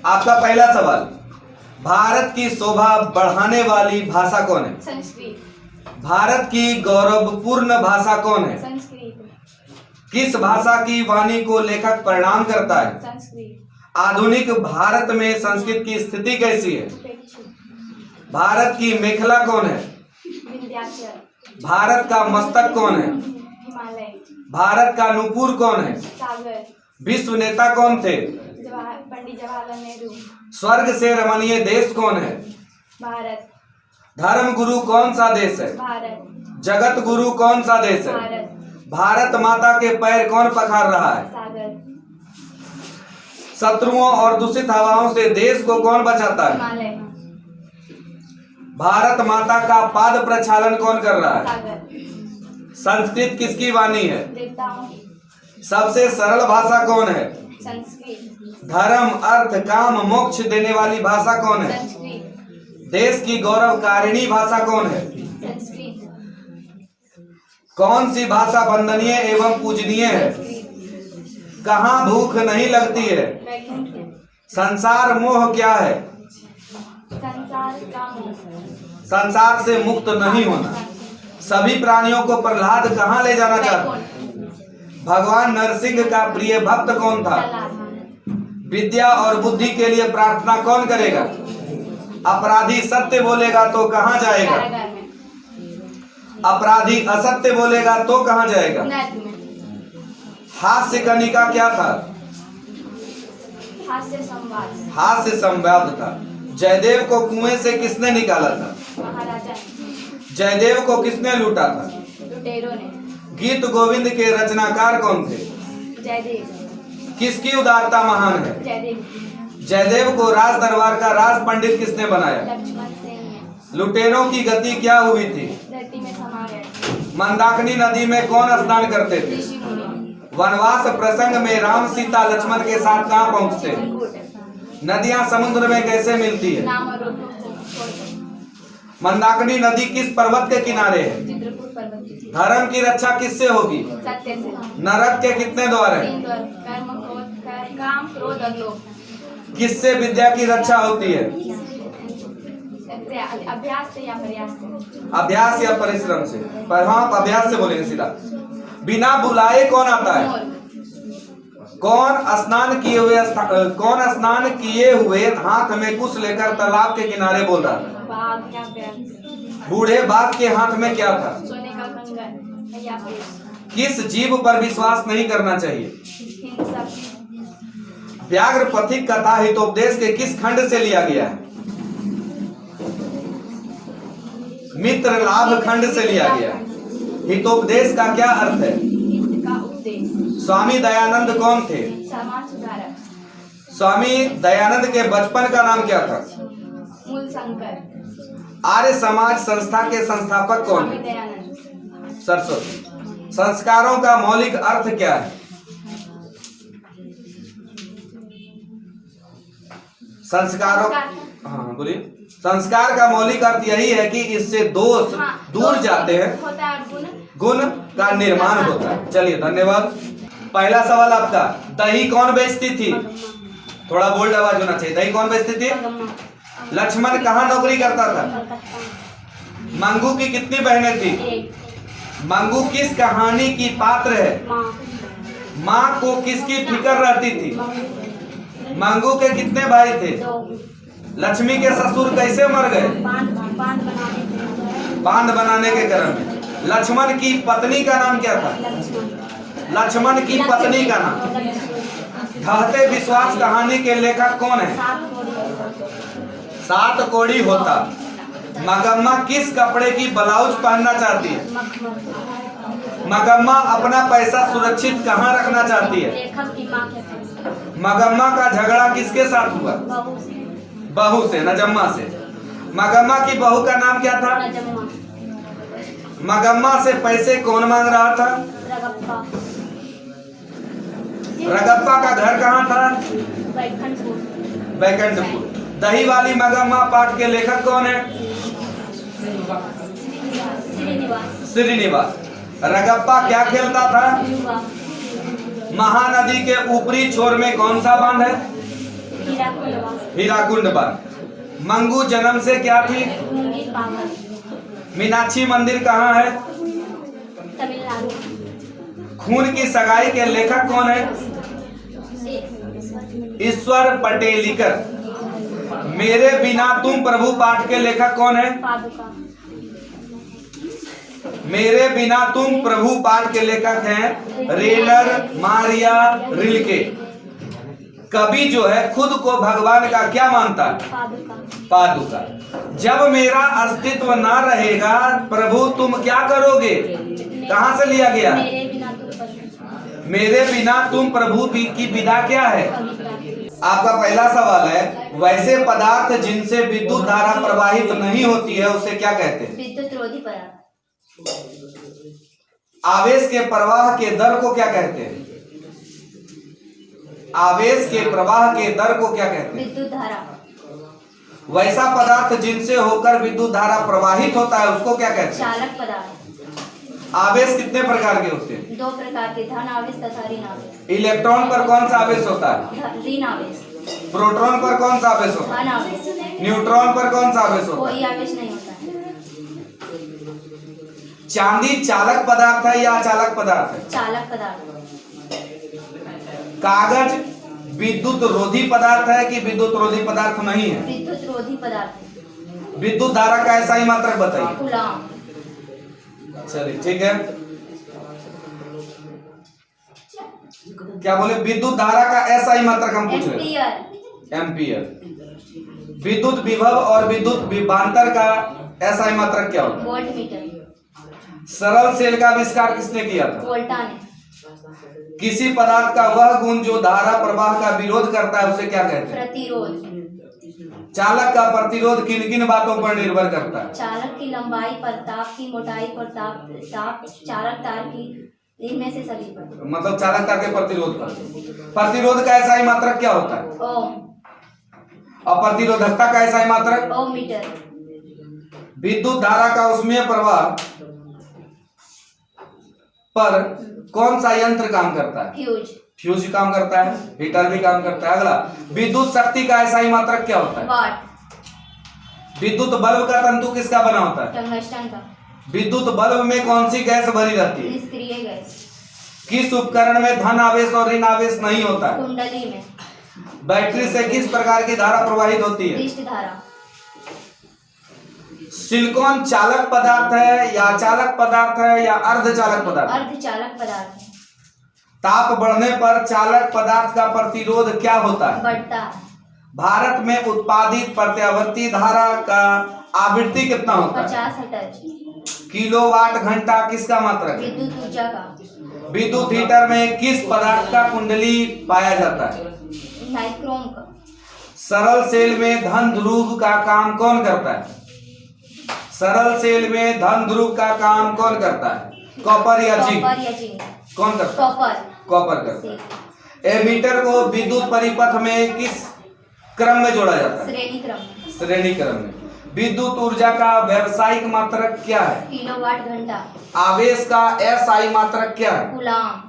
आपका पहला सवाल, भारत की शोभा बढ़ाने वाली भाषा कौन है? संस्कृत। भारत की गौरवपूर्ण भाषा कौन है? संस्कृत। किस भाषा की वाणी को लेखक प्रणाम करता है? संस्कृत। आधुनिक भारत में संस्कृत की स्थिति कैसी है? उपेक्षित। भारत की मेखला कौन है? विंध्याचल। भारत का मस्तक कौन है? हिमालय। भारत का नूपुर कौन है? सागर। विश्व नेता कौन थे? पंडित जवाहरलाल नेहरू। स्वर्ग से रमणीय देश कौन है? भारत। धर्म गुरु कौन सा देश है? भारत। जगत गुरु कौन सा देश है? भारत। भारत माता के पैर कौन पखार रहा है? सागर। शत्रुओं और दूषित हवाओं से देश को कौन बचाता है? हिमालय। भारत माता का पाद प्रक्षालन कौन कर रहा है? सागर। संस्कृत किसकी वाणी है? देवताओं की। सबसे सरल भाषा कौन है? संस्कृत। धर्म अर्थ काम मोक्ष देने वाली भाषा कौन है? संस्कृत। देश की गौरवकारिणी भाषा कौन है? संस्कृत। कौन सी भाषा वंदनीय एवं पूजनीय है? कहाँ भूख नहीं लगती है? संसार मोह क्या है? संसार का मोह। संसार से मुक्त नहीं होना। सभी प्राणियों को प्रहलाद कहाँ ले जाना चाहता? भगवान नरसिंह का प्रिय भक्त कौन था? विद्या और बुद्धि के लिए प्रार्थना कौन करेगा? अपराधी सत्य बोलेगा तो कहाँ जाएगा? अपराधी असत्य बोलेगा तो कहाँ जाएगा? हास्य कनिका क्या था? हास्य संवाद। हास्य संवाद था। जयदेव को कुएं से किसने निकाला था? महाराजा। जयदेव को किसने लूटा था? लुटेरों ने। गीत गोविंद के रचनाकार कौन थे? जयदेव। किसकी उदारता महान है? जयदेव। जयदेव को राज दरबार का राज पंडित किसने बनाया? लक्ष्मण सेन। लुटेरों की गति क्या हुई थी? धरती में समा गए। मंदाकिनी नदी में कौन स्नान करते थे? ऋषि मुनि। वनवास प्रसंग में राम सीता लक्ष्मण के साथ कहाँ पहुँचते हैं? नदियाँ समुद्र में कैसे मिलती है? नाम और रूप को छोड़कर। मंदाकिनी नदी किस पर्वत के किनारे है? चित्रकूट पर्वत। धर्म की रक्षा किससे होगी? सत्य से। नरक के कितने द्वार हैं? 3 द्वार। कर्म, क्रोध, काम, क्रोध और लोभ। किससे विद्या की रक्षा होती है? अभ्यास से या प्रयास से? अभ्यास या परिश्रम से। पर हाँ, अभ्यास से बोलेंगे सीधा। बिना बुलाए कौन आता है? कौन स्नान किए हुए हाथ में कुश लेकर तालाब के किनारे बोल रहा था? बाघ या बैल। बूढ़े बाघ के हाथ में क्या था? सोने का कंगन या पेड़। किस जीव पर विश्वास नहीं करना चाहिए? हिंसा। व्याघ्र पथिक कथा हितोपदेश के किस खंड से लिया गया है? मित्र लाभ खंड से लिया गया है। हितोपदेश का क्या अर्थ है? हित का उपदेश। स्वामी दयानंद कौन थे? समाज सुधारक। स्वामी दयानंद के बचपन का नाम क्या था? मूल शंकर। आर्य समाज संस्था के संस्थापक कौन स्वामी है? दयानंद। सरस्वती। संस्कारों का मौलिक अर्थ क्या है? संस्कारों, हाँ बोलिए। संस्कार का मौलिक अर्थ यही है कि इससे दोष दूर जाते हैं, होता है गुण। गुण का निर्माण होता है। चलिए धन्यवाद। पहला सवाल आपका, दही कौन बेचती थी? थोड़ा बोल्ड आवाज होना चाहिए। दही कौन बेचती थी? लक्ष्मण कहाँ नौकरी करता था? मंगू की कितनी बहनें थी? मंगू किस कहानी की पात्र है? माँ को किसकी फिक्र रहती थी? मंगू के कितने भाई थे? लक्ष्मी के ससुर कैसे मर गए? बांध बनाने के क्रम में। लक्ष्मण की पत्नी का नाम क्या था? लक्ष्मण की पत्नी का नाम। ढहते विश्वास कहानी के लेखक कौन है? 7 कोड़ी होता। मगम्मा किस कपड़े की ब्लाउज पहनना चाहती है? मगम्मा अपना पैसा सुरक्षित कहाँ रखना चाहती है? मगम्मा का झगड़ा किसके साथ हुआ? बहू से, नजम्मा से। मगम्मा की बहू का नाम क्या था? मगम्मा से पैसे कौन मांग रहा था? रगप्पा का घर कहाँ था? बैकुंठपुर। दही वाली मगम्मा पाठ के लेखक कौन है? श्रीनिवास। रगप्पा क्या खेलता था? महानदी के ऊपरी छोर में कौन सा बांध है? हीराकुंड वन। मंगू जन्म से क्या थी? गूंगी पागल। मीनाक्षी मंदिर कहाँ है? तमिलनाडु। खून की सगाई के लेखक कौन है? ईश्वर पटेलिकर। मेरे बिना तुम प्रभु पाठ के लेखक कौन है? पादुका। मेरे बिना तुम प्रभु पाठ के लेखक हैं रेलर मारिया रिल्के। कवि जो है खुद को भगवान का क्या मानता है? पादुका। पादुका। जब मेरा अस्तित्व ना रहेगा प्रभु तुम क्या करोगे? कहां से लिया गया? मेरे बिना तुम प्रभु की विदा क्या है? आपका पहला सवाल है, वैसे पदार्थ जिनसे विद्युत धारा प्रवाहित नहीं होती है उसे क्या कहते हैं? विद्युत रोधी पदार्थ। आवेश के प्रवाह के दर को क्या कहते हैं? आवेश के प्रवाह के दर को क्या कहते हैं? विद्युत धारा। वैसा पदार्थ जिनसे होकर विद्युत धारा प्रवाहित होता है उसको क्या कहते हैं? चालक पदार्थ। आवेश कितने प्रकार के होते हैं? 2 प्रकार के, धन आवेश तथा ऋण आवेश। इलेक्ट्रॉन पर कौन सा आवेश होता है? ऋण आवेश। प्रोटॉन पर कौन सा आवेश होता है? धन आवेश। न्यूट्रॉन पर कौन सा आवेश होता है? कोई आवेश नहीं होता है। चांदी चालक पदार्थ है या अचालक पदार्थ है? चालक पदार्थ। कागज विद्युत रोधी पदार्थ है कि विद्युत रोधी पदार्थ नहीं है? विद्युत रोधी पदार्थ। विद्युत धारा का ऐसा ही मात्रक बताइए। कूलाम। चलिए ठीक है, क्या बोले? विद्युत धारा का ऐसा ही मात्रक हम पूछ रहे हैं। एम्पियर। एम्पियर। विद्युत विभव और विद्युत विभवांतर का ऐसा ही मात्रक क्या होता है? वोल्टमीटर। सरल सेल का आविष्कार किसने किया था? वोल्टा ने। किसी पदार्थ का वह गुण जो धारा प्रवाह का विरोध करता है उसे क्या कहते हैं? प्रतिरोध। चालक का प्रतिरोध किन किन बातों पर निर्भर करता है? चालक की लंबाई पर, ताप की मोटाई पर, ताप चालक तार की, इनमें से सभी पर। मतलब चालक तार के प्रतिरोध पर। प्रतिरोध का ऐसा ही मात्रक क्या होता है? ओम। और प्रतिरोधकता का ऐसा ही मात्रक? ओम मीटर। विद्युत धारा का उसमें प्रवाह पर कौन सा यंत्र काम करता है? फ्यूज। फ्यूज काम करता है, हीटर भी काम करता है। अगला, विद्युत शक्ति का ऐसा ही मात्रक क्या होता है? वाट। विद्युत बल्ब का तंतु किसका बना होता है? टंगस्टन का। विद्युत बल्ब में कौन सी गैस भरी रहती है? निष्क्रिय गैस। किस उपकरण में धन आवेश और ऋण आवेश नहीं होता है? कुंडली में। बैटरी से किस प्रकार की धारा प्रवाहित होती है? पृष्ठ धारा। सिलिकॉन चालक पदार्थ है या चालक पदार्थ है या अर्धचालक पदार्थ? अर्धचालक पदार्थ है। ताप बढ़ने पर चालक पदार्थ का प्रतिरोध क्या होता है? बढ़ता है। भारत में उत्पादित प्रत्यावर्ती धारा का आवृत्ति कितना होता है? 50 हर्ट्ज। किलोवाट घंटा किसका मात्रक है? विद्युत ऊर्जा का। विद्युत हीटर में किस पदार्थ का कुंडली पाया जाता है? नाइक्रोम का। सरल सेल में धन ध्रुव का काम कौन करता है? सरल सेल में धन ध्रुव का काम कौन करता है? कॉपर या जिंक? कॉपर या जिंक। कौन करता है? कॉपर। कॉपर करता है। एमीटर को विद्युत परिपथ में किस क्रम में जोड़ा जाता है? श्रेणी क्रम में। श्रेणी क्रम में। विद्युत ऊर्जा का व्यावसायिक मात्रक क्या है? किलोवाट घंटा। आवेश का एसआई मात्रक क्या है? कूलाम।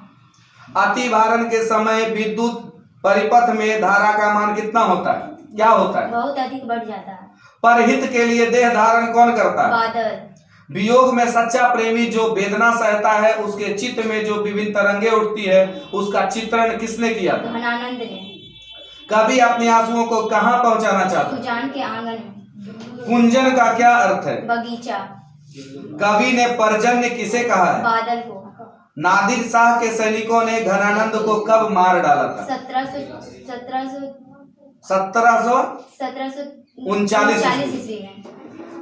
अतिभारण के समय विद्युत परिपथ में धारा का मान कितना होता है? क्या होता है? बहुत अधिक बढ़ जाता है। परहित के लिए देह धारण कौन करता है? बादल। वियोग में सच्चा प्रेमी जो वेदना सहता है उसके चित्त में जो विभिन्न तरंगे उठती है उसका चित्रण किसने किया था? घनानंद ने। कवि अपने आंसुओं को कहाँ पहुंचाना चाहता है? सुजान के आंगन में। कुंजन का क्या अर्थ है? बगीचा। कवि ने पर्जन्य किसे कहा है? बादल को। नादिर शाह के सैनिकों ने घनानंद को कब मार डाला था? 1739 ईस्वी में।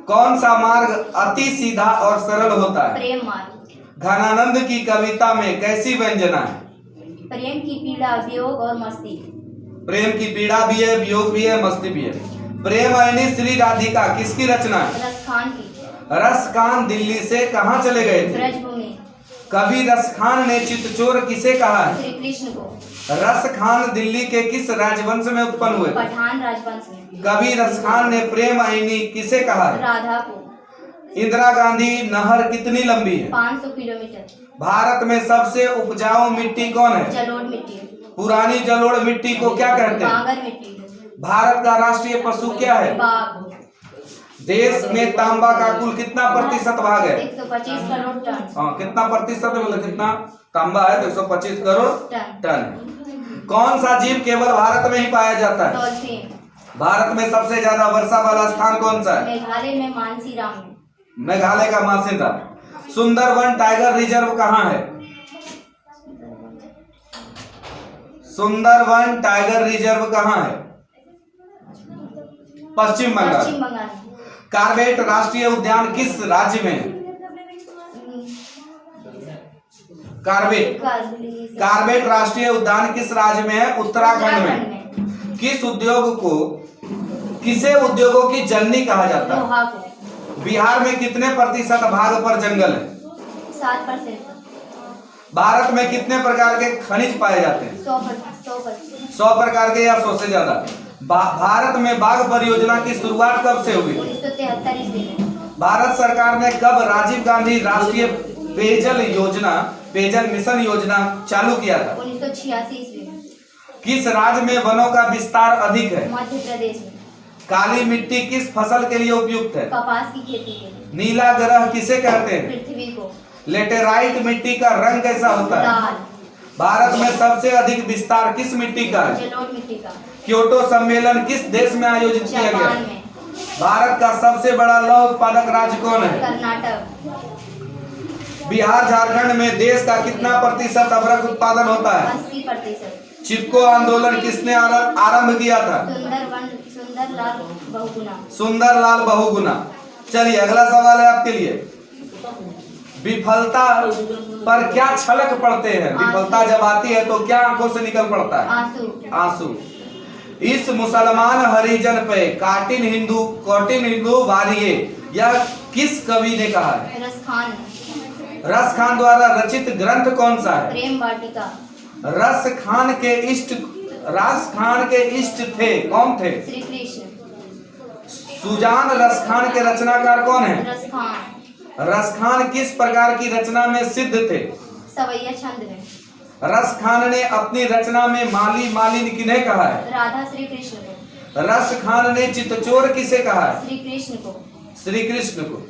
कौन सा मार्ग अति सीधा और सरल होता है? प्रेम मार्ग। घनानंद की कविता में कैसी व्यंजना है? प्रेम की पीड़ा, वियोग और मस्ती। प्रेम की पीड़ा भी है, वियोग भी है, मस्ती भी है। प्रेम आयनी श्री राधिका किसकी रचना है? रसखान की। रसखान दिल्ली से कहाँ चले गए थे? ब्रजभूमि। कवि रसखान ने चित्तचोर किसे कहा है? श्री कृष्ण को। रसखान दिल्ली के किस राजवंश में उत्पन्न हुए? पठान राजवंश में। कवि रसखान ने प्रेम आईनी किसे कहा है? राधा को। इंदिरा गांधी नहर कितनी लंबी है? 500 किलोमीटर। भारत में सबसे उपजाऊ मिट्टी कौन है? जलोढ़ मिट्टी। पुरानी जलोढ़ मिट्टी को क्या कहते हैं? बांगर मिट्टी। भारत का राष्ट्रीय पशु क्या है? बाघ। देश में तांबा का कुल कितना प्रतिशत भाग है? 125 करोड़ टन। हाँ, कितना प्रतिशत है, मतलब कितना तांबा है? तो 125 करोड़ टन। कौन सा जीव केवल भारत में ही पाया जाता है? डॉल्फिन। भारत में सबसे ज्यादा वर्षा वाला स्थान कौन सा है? मेघालय में मानसीराम में। मेघालय का मानसीराम। सुंदरवन टाइगर रिजर्व कहाँ है? सुंदरवन टाइगर रिजर्व कहाँ है? पश्चिम बंगाल। कार्बेट राष्ट्रीय उद्यान किस राज्य में है? कार्बेट राष्ट्रीय उद्यान किस राज्य में है? उत्तराखंड में। किसे उद्योगों की जननी कहा जाता है? बिहार में कितने प्रतिशत भाग पर जंगल है? 7%। भारत में कितने प्रकार के खनिज पाए जाते हैं? 100 प्रकार के या 100 से ज्यादा। भारत में बाघ परियोजना की शुरुआत कब से हुई? 1973 ईस्वी में। भारत सरकार ने कब राजीव गांधी राष्ट्रीय पेयजल मिशन योजना चालू किया था? 1986 ईस्वी में। किस राज्य में वनों का विस्तार अधिक है? मध्य प्रदेश में। काली मिट्टी किस फसल के लिए उपयुक्त है? कपास की खेती के लिए। नीला ग्रह किसे कहते हैं? पृथ्वी को। लेटेराइट मिट्टी का रंग कैसा होता है? लाल। भारत में सबसे अधिक विस्तार किस मिट्टी का है? जलोढ़ मिट्टी का। क्योटो सम्मेलन किस देश में आयोजित किया गया? जापान में। भारत का सबसे बड़ा लौह उत्पादक राज्य कौन है? कर्नाटक। बिहार झारखंड में देश का कितना प्रतिशत अदरक उत्पादन होता है? 80%। चिपको आंदोलन किसने आरंभ किया था? सुंदरलाल बहुगुणा। चलिए अगला सवाल है आपके लिए। विफलता पर क्या छलक पड़ते हैं? विफलता जब आती है तो क्या आंखों से निकल पड़ता है? आंसू। इस मुसलमान हरिजन पे कौटिन हिंदू वारिये यह किस कवि ने कहा है? रस खान द्वारा रचित ग्रंथ कौन सा है? प्रेम वाटिका। रस खान के इष्ट थे कौन थे? श्री कृष्ण। सुजान रस खान के रचनाकार कौन है? रस खान। रस खान किस प्रकार की रचना में सिद्ध थे? सवैया छंद में। रस खान ने अपनी रचना में मालिन किन्हें कहा है? राधा श्री कृष्ण को। रस खान ने चित्तचोर किसे कहा है? श्री कृष्ण को।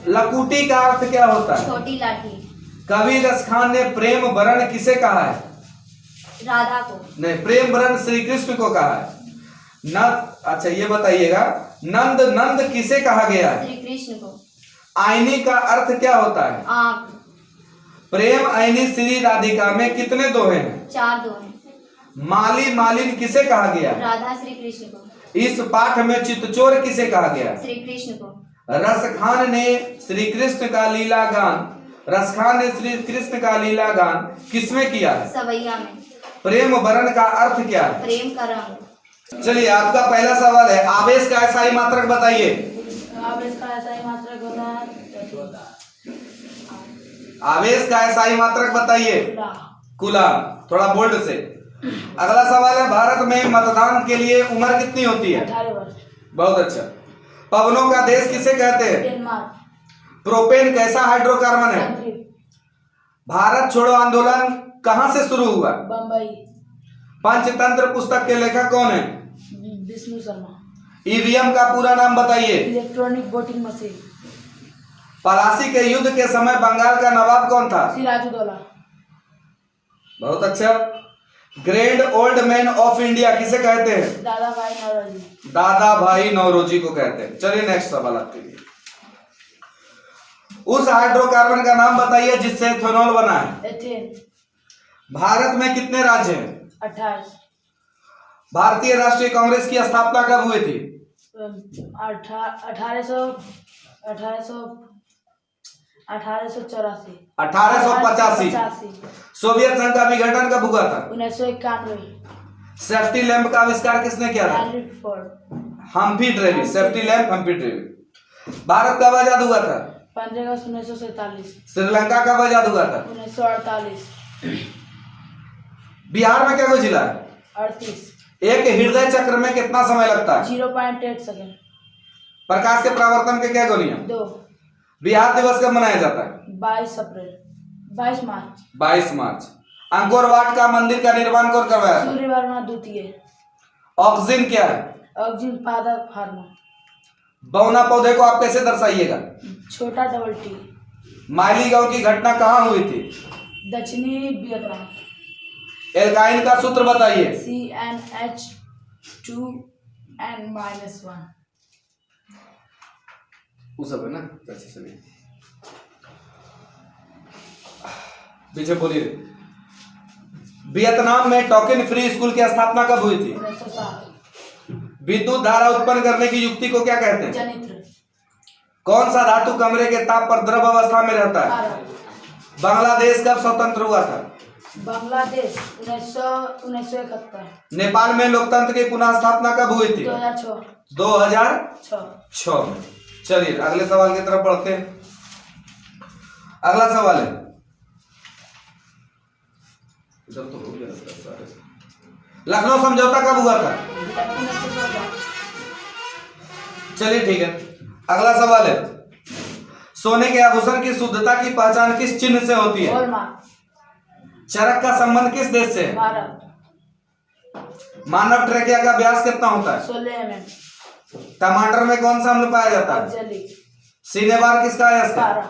लकुटी का अर्थ क्या होता है? छोटी लाठी। कवि रस खान ने प्रेम वरण किसे कहा है? राधा को। नहीं, प्रेम वरण श्री कृष्ण को कहा है। अच्छा ये बताइएगा, नंद किसे कहा गया है? श्री कृष्ण को। आईनी का अर्थ क्या होता है? आँख। प्रेम आईनी श्री राधिका में कितने दोहे हैं? 4 दोहे। मालिन किसे कहा गया? राधा श्री कृष्ण को। इस पाठ में चित्तचोर किसे कहा गया? श्री कृष्ण को। रसखान ने श्री कृष्ण का लीला गान किसमें किया है? सवैया में। प्रेम वरण का अर्थ क्या है? प्रेम का रंग। चलिए आपका पहला सवाल है, आवेश का ऐसा ही मात्रक बताइए। आवेश का ऐसा ही मात्रक होता है। आवेश का ऐसा ही मात्रक बताइए। कूलम। थोड़ा बोल्ड से। अगला सवाल है, भारत में मतदान के लिए उम्र कितनी होती है? 18 वर्ष। बहुत अच्छा। पवनों का देश किसे कहते हैं? डेनमार्क। प्रोपेन कैसा हाइड्रोकार्बन है? भारत छोड़ो आंदोलन कहां से शुरू हुआ? बम्बई। पंचतंत्र पुस्तक के लेखक कौन है? विष्णु शर्मा। ईवीएम का पूरा नाम बताइए। Electronic voting machine. पलासी के युद्ध के समय बंगाल का नवाब कौन था? सिराजुद्दौला। बहुत अच्छा। Great old man of India किसे कहते हैं? दादा भाई नौरोजी को कहते हैं। चलिए नेक्स्ट सवाल आपके लिए। उस हाइड्रोकार्बन का नाम बताइए जिससे इथेनॉल बना है। एथेन। भारत में कितने राज्य हैं? 28। भारतीय राष्ट्रीय कांग्रेस की स्थापना कब हुई थी? 1885। सोवियत संघ का विघटन कब हुआ था? 1991। सेफ्टी लैंप का आविष्कार किसने किया था? Humphry Davy. Safety lamp Humphry Davy. Bharat कब आजाद हुआ था? 15 अगस्त 1947। श्रीलंका कब आजाद हुआ था? 1948। बिहार में क्या कोई जिला है? 38। एक हृदय चक्र में कितना समय लगता है? 0.8 सेकंड। प्रकाश के परावर्तन के क्या नियम? 2। बिहार दिवस कब मनाया जाता है? 22 मार्च। 22 मार्च। अंकोर वाट का मंदिर का निर्माण कौन करवाया था? सूर्यवर्मा द्वितीय। ऑक्सिन क्या है? ऑक्सीजन पादप हार्मोन। बौना पौधे को आप कैसे दर्शाइएगा? छोटा डबल टी। मालीगांव की घटना कहाँ हुई थी? दक्षिणी वियतनाम। एल्काइन का सूत्र बताइए। CnH2n-1। वो सब है ना, कैसे चलिए पीछे बोलिए। वियतनाम में टोकन फ्री स्कूल की स्थापना कब हुई थी? 1907। विद्युत धारा उत्पन्न करने की युक्ति को क्या कहते हैं? जनित्र। कौन सा धातु कमरे के ताप पर द्रव अवस्था में रहता है? भारत। बांग्लादेश कब स्वतंत्र हुआ था? बांग्लादेश 1971। नेपाल में लोकतंत्र की पुनः स्थापना कब हुई थी? 2006। 2006 में। चलिए अगले सवाल की तरफ बढ़ते हैं। अगला सवाल है, इधर तो हो गया लगता है सारे। लखनऊ समझौता कब हुआ था? 1914। चलिए ठीक है। अगला सवाल है, सोने के आभूषण की शुद्धता की पहचान किस चिन्ह से होती है? हॉलमार्क। चरक का संबंध किस देश से है? भारत। मानव ट्रेकिया का व्यास कितना होता है? 16 mm। टमाटर में कौन सा अम्ल पाया जाता है? ऑक्जेलिक। सीने बार किसका है? 12।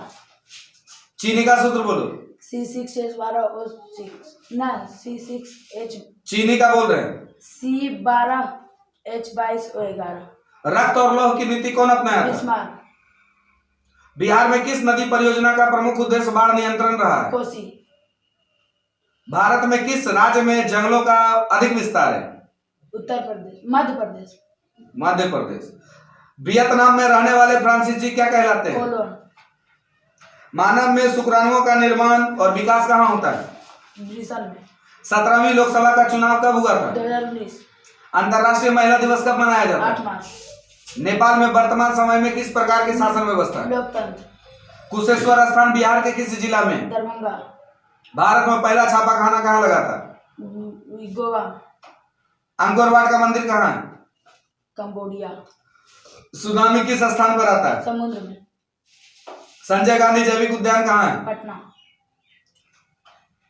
चीनी का सूत्र बोलो। C6H12O6 ना C6H। चीनी का बोल रहे हैं। C12H22O11। रक्त और लौह की नीति कौन अपनाया था? बिस्मार्क। बिहार में किस नदी परियोजना का प्रमुख उद्देश्य बाढ़ नियंत्रण रहा है? कोसी। भारत में किस राज्य में जंगलों का अधिक विस्तार है? उत्तर प्रदेश। मध्य प्रदेश। मध्य प्रदेश। वियतनाम में रहने वाले फ्रांसीसी क्या कहलाते हैं? कोलोन। मानव में शुक्राणुओं का निर्माण और विकास कहाँ होता है? ब्रिसल में। 17वीं लोकसभा का चुनाव कब हुआ था? 2019। अंतर्राष्ट्रीय महिला दिवस कब मनाया जाता 8 है? मार्च। नेपाल में वर्तमान समय में किस प्रकार की शासन व्यवस्था है? लोकतंत्र। कुशेश्वर स्थान बिहार के किस जिला में? दरभंगा। भारत में पहला छापाखाना कहाँ लगा था? गोवा। अंकोर वाट का मंदिर कहाँ है? कंबोडिया। सुनामी किस स्थान पर आता है? समुद्र में। संजय गांधी जैविक उद्यान कहाँ है? पटना।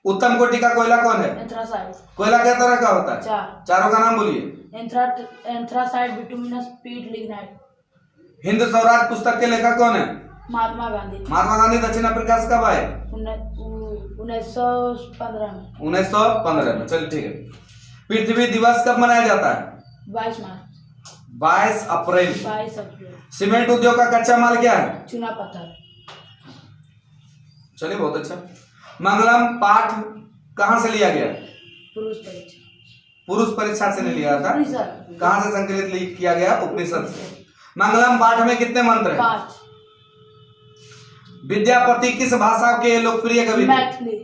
उत्तम कोटि का कोयला कौन है? एंथ्रासाइड। कोयला किस तरह का होता है? 4। चारों का नाम बोलिए। एंथ्रासाइड, बिटुमिनस, पीट, लिग्नाइट। हिंद स्वराज पुस्तक के लेखक कौन है? महात्मा गांधी। महात्मा गांधी दक्षिण अफ्रीका से कब आए? 1915 में। 1915 में। चलिए ठीक है। पृथ्वी दिवस कब मनाया जाता है? 22 मार्च। 22 अप्रैल। 22 अप्रैल। सीमेंट उद्योग का कच्चा माल क्या है? चूना पत्थर। चलिए बहुत अच्छा। मंगलम पाठ कहाँ से लिया गया? पुरुष परीक्षा। पुरुष परीक्षा से नहीं लिया था। उपनिषद। कहाँ से संकलित किया गया? उपनिषद से। मंगलम पाठ में कितने मंत्र हैं? 5। विद्यापति किस भाषा के लोकप्रिय कवि थे? मैथिली।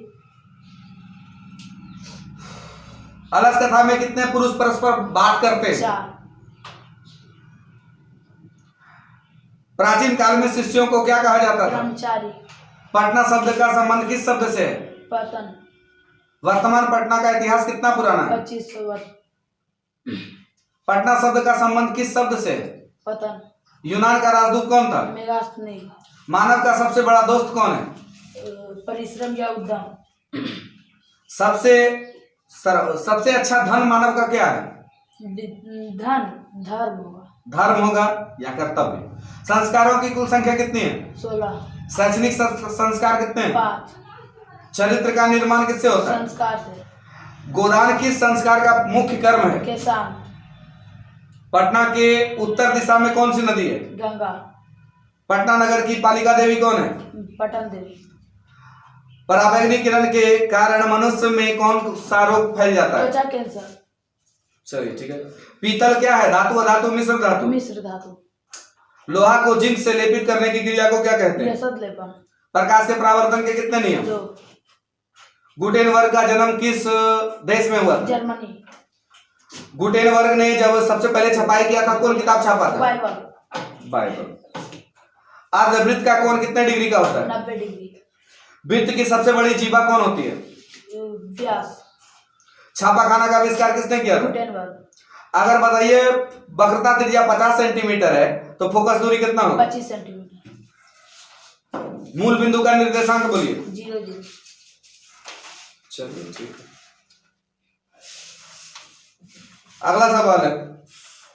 अलस कथा में कितने पुरुष परस्पर बात करते हैं? 4। प्राचीन काल में शिष्यों को क्या कहा जाता था? ब्रह्मचारी। पटना शब्द का संबंध किस शब्द से है? पतन। वर्तमान पटना का इतिहास कितना पुराना है? 2500 वर्ष। पटना शब्द का संबंध किस शब्द से है? पतन। यूनान का राजदूत कौन था? मेगास्थनी। मानव का सबसे बड़ा दोस्त कौन है? परिश्रम या उद्यम। सबसे अच्छा धन मानव का क्या है? धन। धर्म होगा। धर्म होगा या कर्तव्य। संस्कारों की कुल संख्या कितनी है? 16। शैक्षणिक संस्कार कितने हैं? 5। चरित्र का निर्माण किससे होता है? संस्कार से। गोदान किस संस्कार का मुख्य कर्म है? किसान। पटना के उत्तर दिशा में कौन सी नदी है? गंगा। पटना नगर की पालिका देवी कौन है? पटन देवी। पराबैंगनी किरण के कारण मनुष्य में कौन सा रोग फैल जाता है? त्वचा कैंसर। चलिए ठीक है। पीतल क्या है? धातु, अधातु, मिश्र धातु? मिश्र धातु। लोहा को जिंक से लेपित करने की क्रिया को क्या कहते हैं? रसद लेपन। प्रकाश के परावर्तन के कितने नियम? 2। गुटेनबर्ग का जन्म किस देश में हुआ था? जर्मनी। गुटेनबर्ग ने जब सबसे पहले छपाई किया था कौन किताब छापा था? बाइबल। बाइबल। अर्धवृत्त का कोण कितने डिग्री का होता है? 90 डिग्री। वृत्त की सबसे बड़ी जीवा कौन होती है? व्यास। छापाखाना का आविष्कार किसने किया था? गुटेनबर्ग। अगर बताइए वक्रता त्रिज्या 50 सेंटीमीटर है तो फोकस दूरी कितना होगा? 25 सेंटीमीटर। मूल बिंदु का निर्देशांक बोलिए। 0 0। चलिए ठीक है। अगला सवाल है,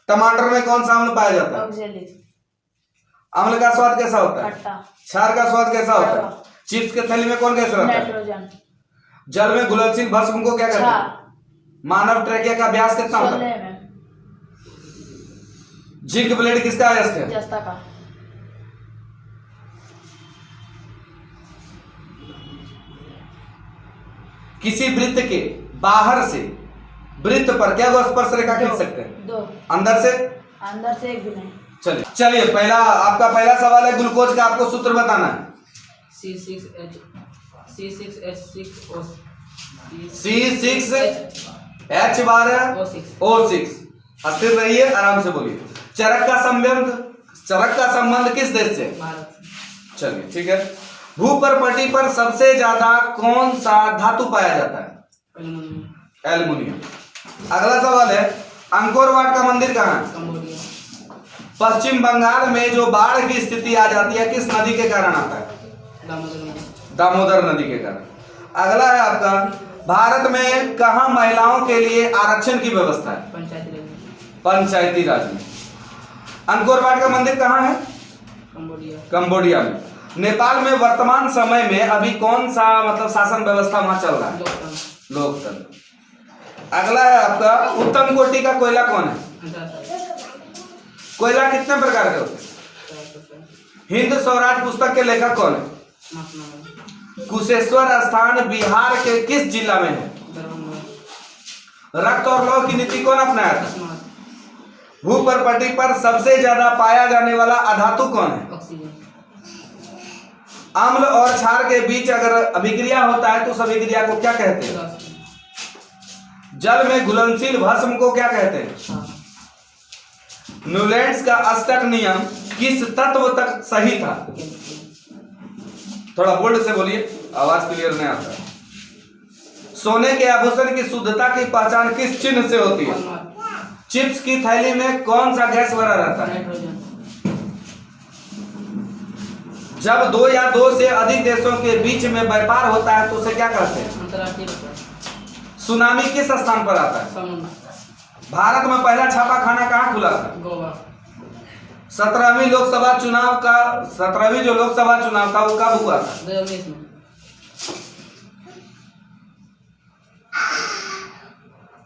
टमाटर में कौन सा अम्ल पाया जाता है? ऑक्जेलिक। अम्ल का स्वाद कैसा होता है? खट्टा। क्षार का स्वाद कैसा होता है? कड़वा। चिप्स के थैली में कौन गैस रहता है? नाइट्रोजन। जल में घुलनशील भस्म को क्या कहते हैं? क्षार। मानव ट्रैकिया का व्यास कितना होता 16 है? mm। जिंक ब्लेड किसका अयस्क है? जस्ता का। किसी वृत्त के बाहर से वृत्त पर क्या वो स्पर्श रेखा खींच सकते हैं? 2। अंदर से? अंदर से एक भी नहीं। चलिए चलिए, पहला आपका पहला सवाल है, ग्लूकोज का आपको सूत्र बताना है। C6H12O6। स्थिर रहिए, आराम से बोलिए। चरक का संबंध किस देश से? भारत। चलिए ठीक है। भूपर्पटी पर सबसे ज्यादा कौन सा धातु पाया जाता है? एल्युमिनियम। अगला सवाल है, अंकोर वाट का मंदिर कहाँ है? कंबोडिया। पश्चिम बंगाल में जो बाढ़ की स्थिति आ जाती है किस नदी के कारण आता है? दामोदर नदी के कारण। अगला है आपका, भारत में कहाँ महिलाओं के लिए आरक्षण की व्यवस्था है? पंचायती राज में। अंकोर वाट का मंदिर कहाँ है? कंबोडिया में। नेपाल में वर्तमान समय में अभी कौन सा मतलब शासन व्यवस्था वहां चल रहा है? लोकतंत्र। अगला है आपका, उत्तम कोटि का कोयला कौन है? कोयला कितने प्रकार के होते हैं? हिंद स्वराज पुस्तक के लेखक कौन है? कुशेश्वर स्थान बिहार के किस जिला में है? रक्त और लौह की नीति कौन अपनाया था? भूपर्पटी पर सबसे ज्यादा पाया जाने वाला अधातु कौन है? अम्ल और क्षार के बीच अगर अभिक्रिया होता है तो उस अभिक्रिया को क्या कहते हैं? जल में घुलनशील भस्म को क्या कहते हैं? न्यूलैंड्स का अष्टक नियम किस तत्व तक सही था? थोड़ा बोल्ड से बोलिए, आवाज क्लियर नहीं आता। सोने के आभूषण की शुद्धता की पहचान किस चिन्ह से होती है? चिप्स की थैली में कौन सा गैस भरा रहता है? जब दो या दो से अधिक देशों के बीच में व्यापार होता है तो उसे क्या कहते हैं? अंतर्राष्ट्रीय व्यापार। सुनामी किस स्थान पर आता है? भारत में पहला छापा खाना कहाँ खुला था? गोवा। 17वीं लोकसभा चुनाव का 17वीं जो लोकसभा चुनाव था वो कब हुआ था? 2019 में।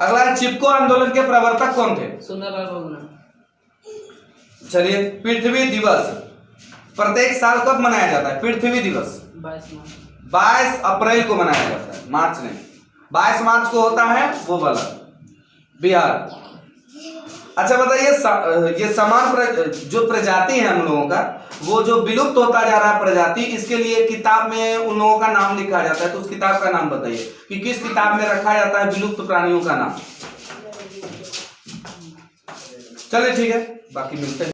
अगला है, चिपको आंदोलन के प्रवर्तक कौन थे? सुंदरलाल बहुगुणा। चलिए, पृथ्वी दिवस प्रत्येक साल कब मनाया जाता है? पृथ्वी दिवस 22 अप्रैल को मनाया जाता है, मार्च नहीं। 22 मार्च को होता है वो वाला बिहार। अच्छा बताइए, ये समान जो प्रजाति है हम लोगों का, वो जो विलुप्त होता जा रहा है प्रजाति, इसके लिए किताब में उन लोगों का नाम लिखा जाता है, तो उस किताब का नाम बताइए कि किस किताब में रखा जाता है विलुप्त प्राणियों का नाम। चलिए ठीक है, बाकी मिलते हैं।